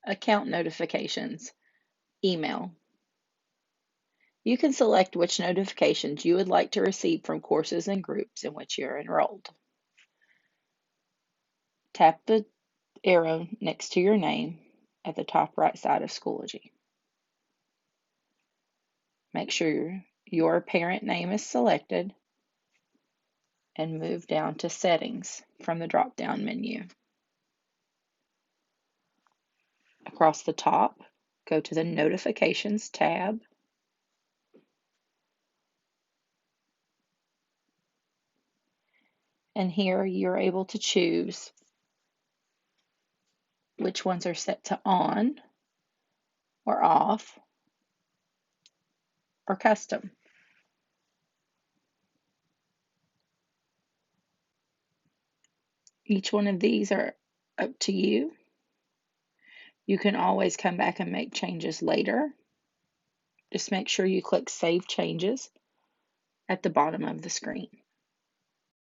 Account notifications, email. You can select which notifications you would like to receive from courses and groups in which you're enrolled. Tap the arrow next to your name at the top right side of Schoology. Make sure your parent name is selected and move down to Settings from the drop-down menu. Across the top, go to the Notifications tab. And here you're able to choose which ones are set to on or off or custom. Each one of these are up to you. You can always come back and make changes later. Just make sure you click Save Changes at the bottom of the screen.